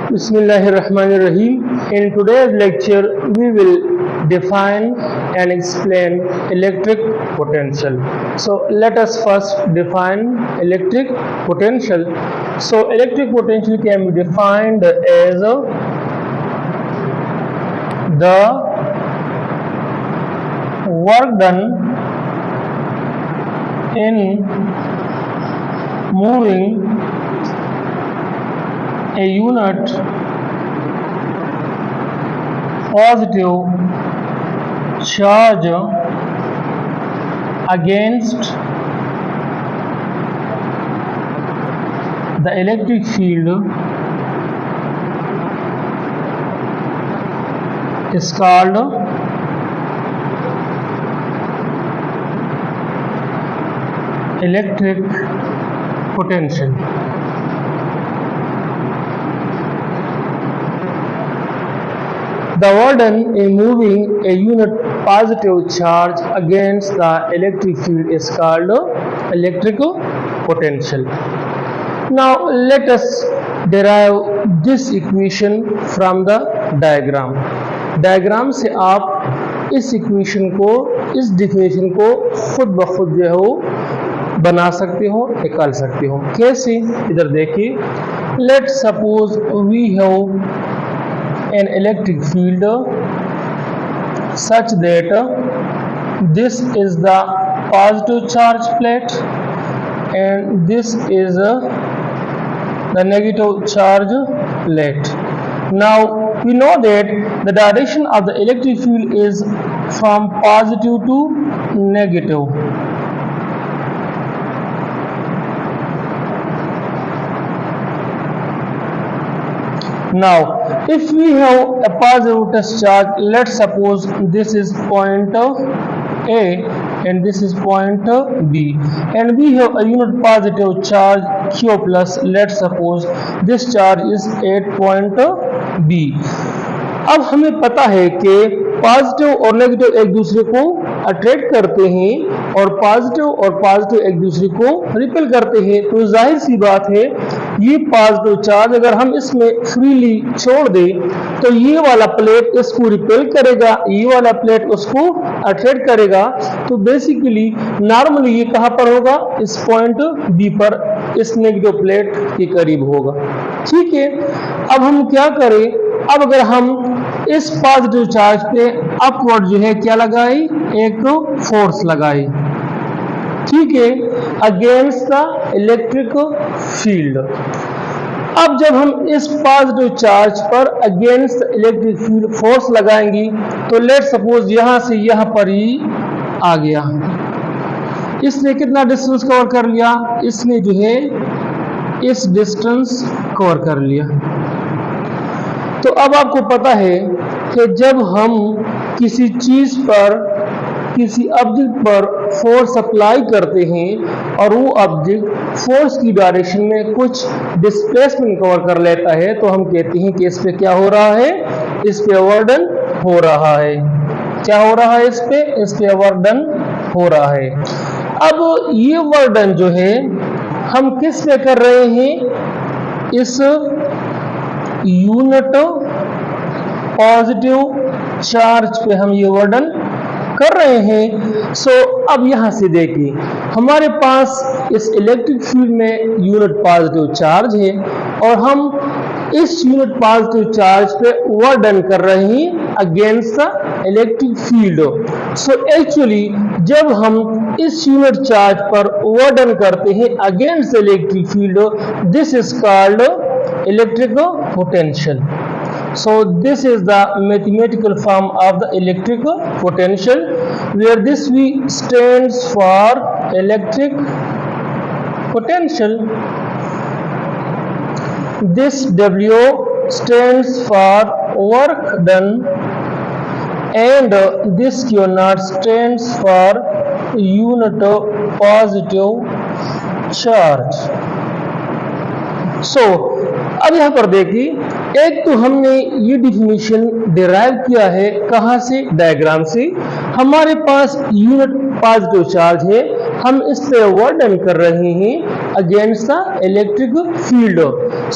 Bismillahirrahmanirrahim. In today's lecture, we will define and explain electric potential. So let us first define electric potential. So electric potential can be defined as the work done in moving a unit positive charge against the electric field is called electric potential. The work done in moving a unit positive charge against the electric field is called electrical potential. Now let us derive this equation from the diagram. Diagram से आप इस equation को, इस definition को खुद ब खुद जो है वो बना सकते हो, निकाल सकते हो। कैसे? इधर देखिए, let suppose we have an electric field such that this is the positive charge plate and this is the negative charge plate. Now we know that the direction of the electric field is from positive to negative. Now if we have a positive test charge, let's suppose this is point A and this is point B, and we have a unit positive charge Q plus. Let's suppose this charge is at point B. अब हमें पता है कि positive और negative एक दूसरे को attract करते हैं और पॉजिटिव एक दूसरे को रिपेल करते हैं, तो जाहिर सी बात है ये पॉजिटिव चार्ज अगर हम इसमें फ्रीली छोड़ दें तो ये वाला प्लेट इसको रिपेल करेगा, ये वाला प्लेट उसको अट्रैक्ट करेगा। तो बेसिकली नॉर्मली ये कहाँ पर होगा? इस पॉइंट बी पर, इस नेगेटिव प्लेट के करीब होगा। ठीक है, अब हम क्या करें? अब अगर हम इस पॉजिटिव चार्ज पे अपवर्ड जो है क्या लगाई? एक फोर्स लगाई, ठीक है, अगेंस्ट द इलेक्ट्रिक फील्ड। अब जब हम इस पॉजिटिव चार्ज पर against the electric field force लगाएंगी तो लेट सपोज यहां से यहां पर ही आ गया। इसने कितना डिस्टेंस कवर कर लिया? इसने जो है इस डिस्टेंस कवर कर लिया। तो अब आपको पता है कि जब हम किसी चीज पर, किसी ऑब्जेक्ट पर फोर्स अप्लाई करते हैं और वो ऑब्जेक्ट फोर्स की डायरेक्शन में कुछ डिस्प्लेसमेंट कवर कर लेता है तो हम कहते हैं कि इस पे क्या हो रहा है? इस पे वर्क डन हो रहा है। क्या हो रहा है? इस पे वर्क डन हो रहा है। अब ये वर्क डन जो है हम किस पे कर रहे हैं? इस यूनिट पॉजिटिव चार्ज पे हम ये वर्क डन कर रहे हैं। सो अब यहां से देखिए, हमारे पास इस इलेक्ट्रिक फील्ड में यूनिट पॉजिटिव चार्ज है और हम इस यूनिट पॉजिटिव चार्ज पे वर्क डन कर रहे हैं against the electric field. So actually जब हम इस यूनिट चार्ज पर वर्क डन करते हैं against the electric field, this is called electrical potential. So this is the mathematical form of the electrical potential, where this V stands for electric potential, this W stands for work done, and this Q naught stands for unit positive charge. So अब यहाँ पर देखिए, एक तो हमने ये definition derive किया है कहाँ से? डायग्राम से। हमारे पास यूनिट पॉजिटिव चार्ज है, हम इस पे वर्क डन कर रहे हैं अगेंस्ट द इलेक्ट्रिक फील्ड।